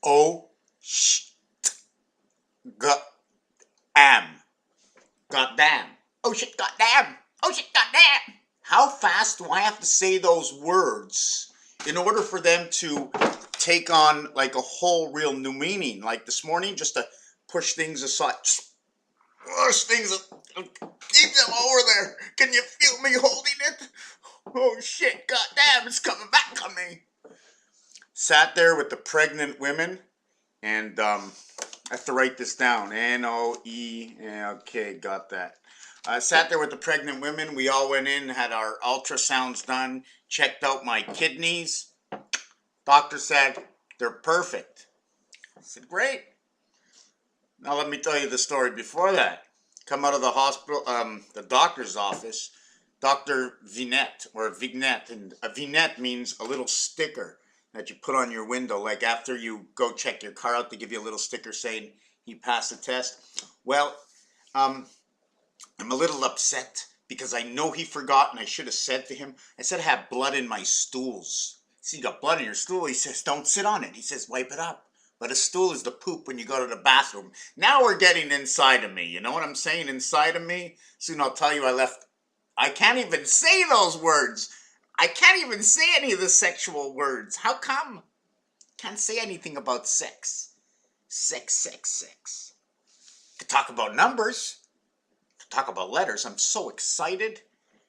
Oh, sh, got, am. Goddamn. Oh shit, goddamn. Oh shit, goddamn. How fast do I have to say those words in order for them to take on like a whole real new meaning? Like this morning, just to push things aside. Just push things, keep them over there. Can you feel me holding it? Oh shit, goddamn, it's coming back on me. Sat there with the pregnant women, and I have to write this down. N-O-E, okay, got that. Sat there with the pregnant women. We all went in, had our ultrasounds done, checked out my kidneys. Doctor said, they're perfect. I said, great. Now let me tell you the story before that. Come out of the hospital, the doctor's office, Dr. Vignette, or Vignette, and a vignette means a little sticker that you put on your window, like after you go check your car out, they give you a little sticker saying you passed the test. Well, I'm a little upset because I know he forgot, and I should have said to him, I said I have blood in my stools. See, you got blood in your stool. He says, don't sit on it. He says, wipe it up. But a stool is the poop when you go to the bathroom. Now we're getting inside of me. You know what I'm saying? Inside of me. Soon I'll tell you I can't even say those words. I can't even say any of the sexual words. How come? Can't say anything about sex. Sex. Could talk about numbers. Could talk about letters. I'm so excited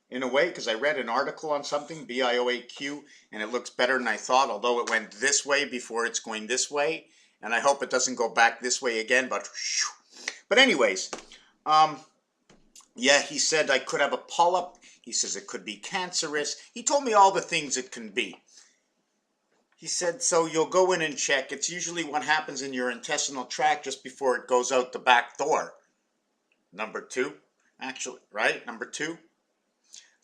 in a way because I read an article on something, BIOAQ, and it looks better than I thought, although it went this way before it's going this way. And I hope it doesn't go back this way again, but anyways, yeah, he said I could have a polyp. He says it could be cancerous. He told me all the things it can be. He said, so you'll go in and check. It's usually what happens in your intestinal tract just before it goes out the back door. Number two, actually, right? Number two.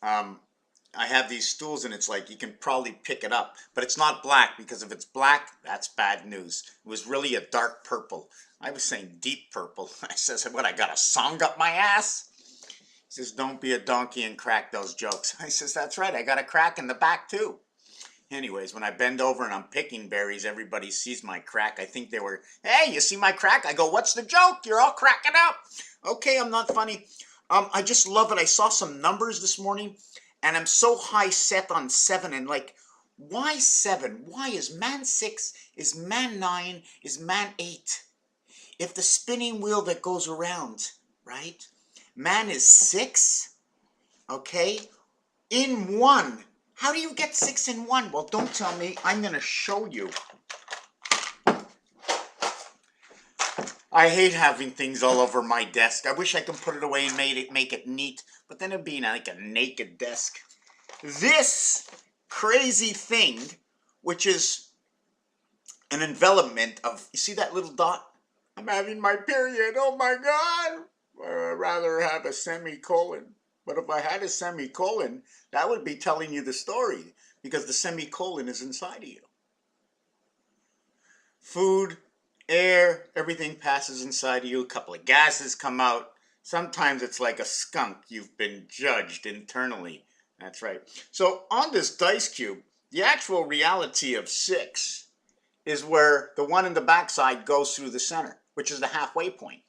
I have these stools and it's like you can probably pick it up, but it's not black because if it's black, that's bad news. It was really a dark purple. I was saying deep purple. I says, what, I got a song up my ass? He says, don't be a donkey and crack those jokes. I says, that's right, I got a crack in the back too. Anyways, when I bend over and I'm picking berries, everybody sees my crack. I think they were, hey, you see my crack? I go, what's the joke? You're all cracking up. Okay, I'm not funny. I just love it. I saw some numbers this morning. And I'm so high set on 7 and like, why 7? Why is man 6? Is man 9? Is man 8? If the spinning wheel that goes around, right? Man is 6, okay? In 1. How do you get 6 in 1? Well, don't tell me. I'm going to show you. I hate having things all over my desk. I wish I could put it away and make it neat, but then it'd be like a naked desk. This crazy thing, which is an envelopment of, you see that little dot? I'm having my period, oh my God. I'd rather have a semicolon. But if I had a semicolon, that would be telling you the story, because the semicolon is inside of you. Food, air, everything passes inside of you. A couple of gases come out. Sometimes it's like a skunk. You've been judged internally. That's right. So on this dice cube, the actual reality of 6 is where the one in the backside goes through the center, which is the halfway point.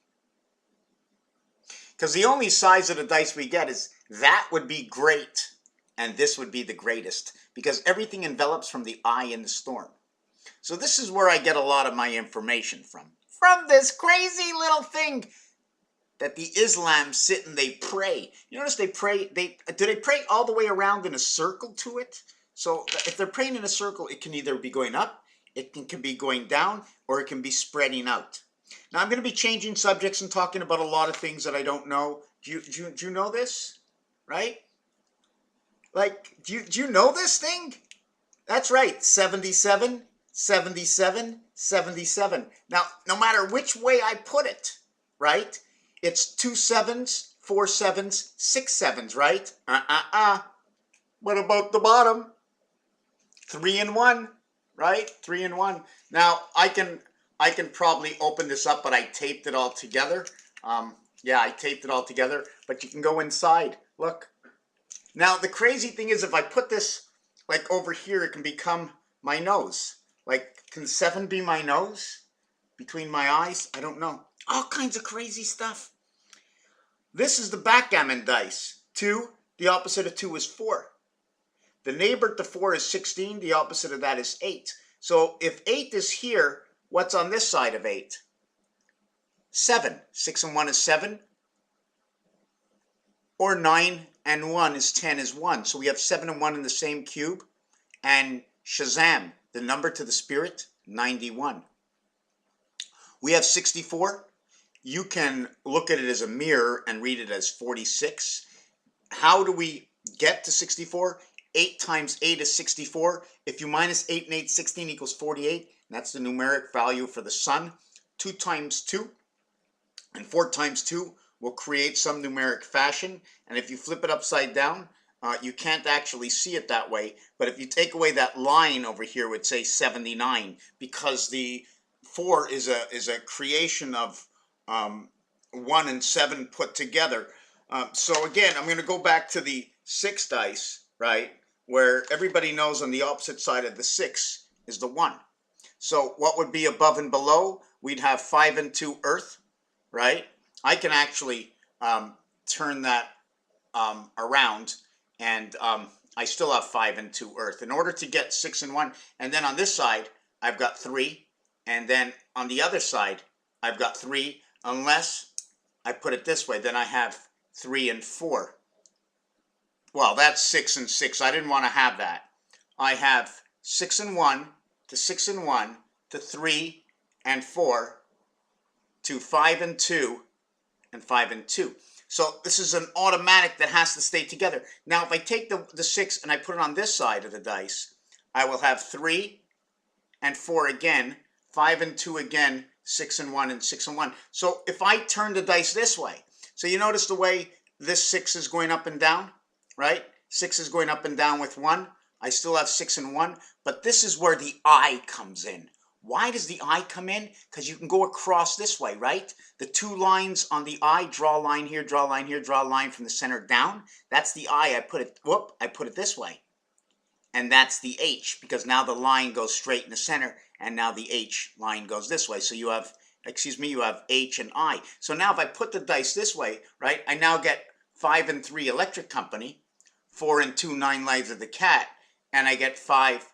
Because the only size of the dice we get is that would be great, and this would be the greatest, because everything envelops from the eye in the storm. So this is where I get a lot of my information from this crazy little thing that the Islam sit and they pray. You notice they pray, do they pray all the way around in a circle to it? So if they're praying in a circle, it can either be going up, it can be going down, or it can be spreading out. Now I'm going to be changing subjects and talking about a lot of things that I don't know. Do you know this? Right? Like, do you know this thing? That's right, 77, 77, 77. Now, no matter which way I put it, right? It's 2 7s, 4 7s, 6 7s, right? What about the bottom? 3 and 1, right? 3 and 1. Now, I can probably open this up, but I taped it all together. Yeah, I taped it all together, but you can go inside. Look. Now, the crazy thing is if I put this like over here, it can become my nose. Like, can 7 be my nose? Between my eyes? I don't know. All kinds of crazy stuff. This is the backgammon dice. 2, the opposite of 2 is 4. The neighbor to 4 is 16. The opposite of that is 8. So if 8 is here, what's on this side of 8? 7. 6 and 1 is 7. Or 9 and 1 is 10 is 1. So we have 7 and 1 in the same cube. And Shazam, the number to the spirit, 91. We have 64. You can look at it as a mirror and read it as 46. How do we get to 64? 8 times 8 is 64. If you minus 8 and 8, 16 equals 48. That's the numeric value for the sun. 2 times 2 and 4 times 2 will create some numeric fashion. And if you flip it upside down, you can't actually see it that way. But if you take away that line over here, it would say 79, because the 4 is a creation of 1 and 7 put together. So again, I'm going to go back to the 6 dice, right, where everybody knows on the opposite side of the 6 is the 1. So what would be above and below? We'd have 5 and 2 earth, right? I can actually turn that around, and I still have 5 and 2 earth. In order to get 6 and 1, and then on this side, I've got 3, and then on the other side, I've got 3, unless I put it this way, then I have 3 and 4. Well, that's 6 and 6. I didn't want to have that. I have 6 and 1 to 6 and 1 to 3 and 4 to 5 and 2 and 5 and 2. So this is an automatic that has to stay together. Now, if I take the 6 and I put it on this side of the dice, I will have 3 and 4 again, 5 and 2 again, 6 and 1 and 6 and 1. So if I turn the dice this way, so you notice the way this 6 is going up and down, right? 6 is going up and down with 1. I still have 6 and 1, but this is where the I comes in. Why does the I come in? Because you can go across this way, right? The 2 lines on the I, draw a line here, draw a line here, draw a line from the center down. That's the I. I put it this way. And that's the H, because now the line goes straight in the center, and now the H line goes this way. So you have, you have H and I. So now if I put the dice this way, right, I now get 5 and 3 electric company, 4 and 2 9 lives of the cat, and I get 5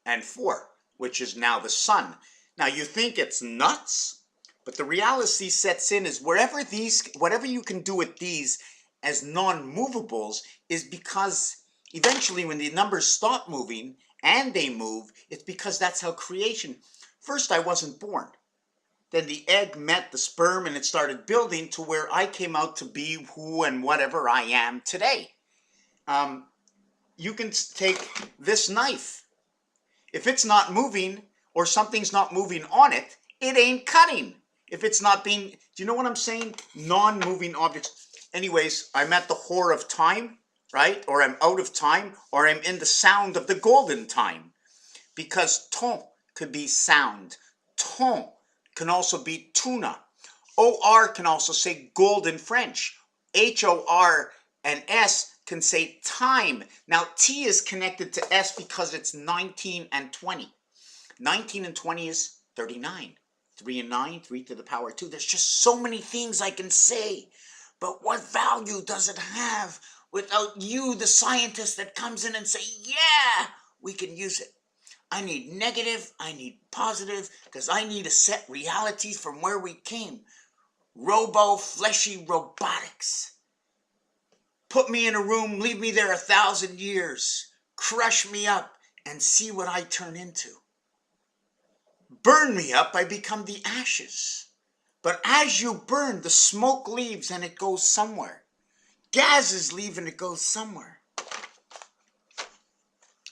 and 4. Which is now the sun. Now you think it's nuts, but the reality sets in is whatever you can do with these as non-movables is because eventually when the numbers stop moving and they move, it's because that's how creation. First I wasn't born. Then the egg met the sperm and it started building to where I came out to be who and whatever I am today. You can take this knife. If it's not moving or something's not moving on it, it ain't cutting. If it's not being, do you know what I'm saying? Non-moving objects. Anyways, I'm at the whore of time, right? Or I'm out of time, or I'm in the sound of the golden time. Because ton could be sound. Ton can also be tuna. OR can also say gold in French. HOR and S can say time. Now T is connected to S because it's 19 and 20. 19 and 20 is 39. 3 and 9, 3 to the power 2. There's just so many things I can say. But what value does it have without you, the scientist that comes in and say, yeah, we can use it. I need negative, I need positive, because I need to set realities from where we came. Fleshy robotics. Put me in a room, leave me there 1,000 years, crush me up, and see what I turn into. Burn me up, I become the ashes. But as you burn, the smoke leaves and it goes somewhere. Gases leave and it goes somewhere.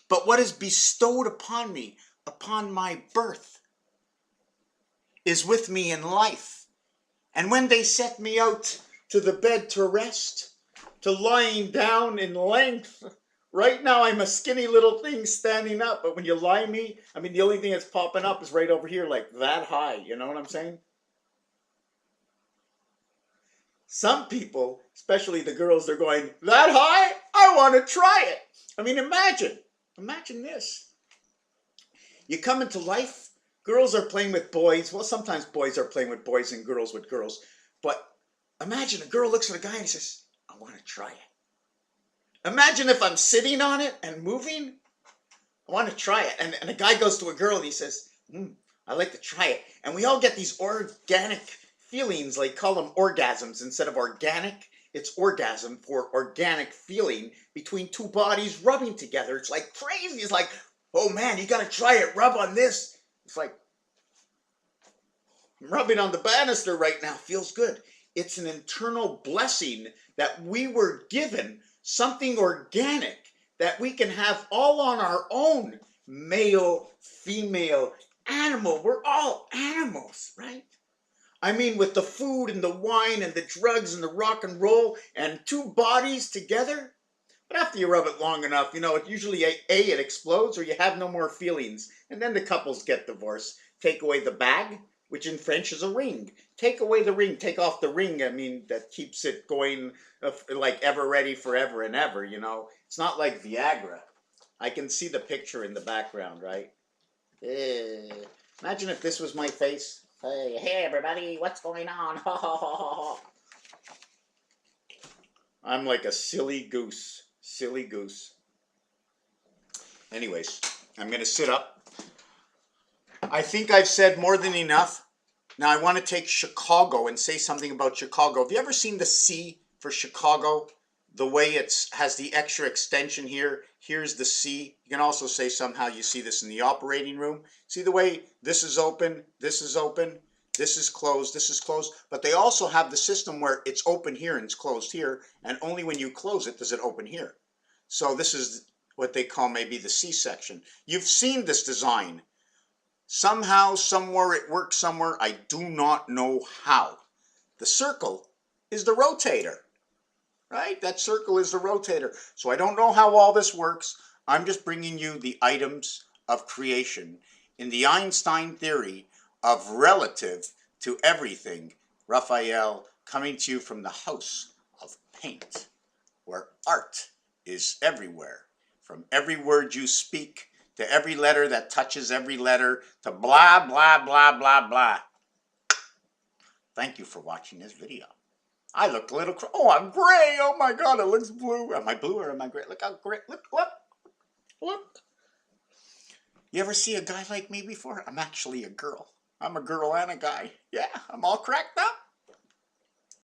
But what is bestowed upon me, upon my birth, is with me in life. And when they set me out to the bed to rest, to lying down in length. Right now I'm a skinny little thing standing up, but when you lie me, I mean the only thing that's popping up is right over here, like that high, you know what I'm saying? Some people, especially the girls, they're going, that high? I want to try it. I mean, imagine this. You come into life, girls are playing with boys. Well, sometimes boys are playing with boys and girls with girls. But imagine a girl looks at a guy and says, I want to try it. Imagine if I'm sitting on it and moving. I want to try it. And a guy goes to a girl and he says, I like to try it. And we all get these organic feelings, like call them orgasms instead of organic. It's orgasm for organic feeling between two bodies rubbing together. It's like crazy. It's like, oh man, you got to try it. Rub on this. It's like, I'm rubbing on the banister right now. Feels good. It's an internal blessing that we were given, something organic that we can have all on our own. Male, female, animal. We're all animals, right? I mean, with the food and the wine and the drugs and the rock and roll and two bodies together. But after you rub it long enough, it usually it explodes or you have no more feelings. And then the couples get divorced. Take away the bag, which in French is a ring. Take away the ring. Take off the ring. That keeps it going like ever ready forever and ever, It's not like Viagra. I can see the picture in the background, right? Imagine if this was my face. Hey everybody, what's going on? I'm like a silly goose. Silly goose. Anyways, I'm going to sit up. I think I've said more than enough. Now I want to take Chicago and say something about Chicago. Have you ever seen the C for Chicago? The way it has the extra extension here. Here's the C. You can also say somehow you see this in the operating room. See the way this is open, this is open, this is closed, this is closed. But they also have the system where it's open here and it's closed here. And only when you close it does it open here. So this is what they call maybe the C section. You've seen this design. Somehow, somewhere, it works somewhere. I do not know how. The circle is the rotator. Right? That circle is the rotator. So I don't know how all this works. I'm just bringing you the items of creation in the Einstein theory of relative to everything. Raphael, coming to you from the house of paint, where art is everywhere. From every word you speak, to every letter that touches every letter, to blah, blah, blah, blah, blah. Thank you for watching this video. I look a little, I'm gray. Oh my God, it looks blue. Am I blue or am I gray? Look how gray, look. You ever see a guy like me before? I'm actually a girl. I'm a girl and a guy. Yeah, I'm all cracked up.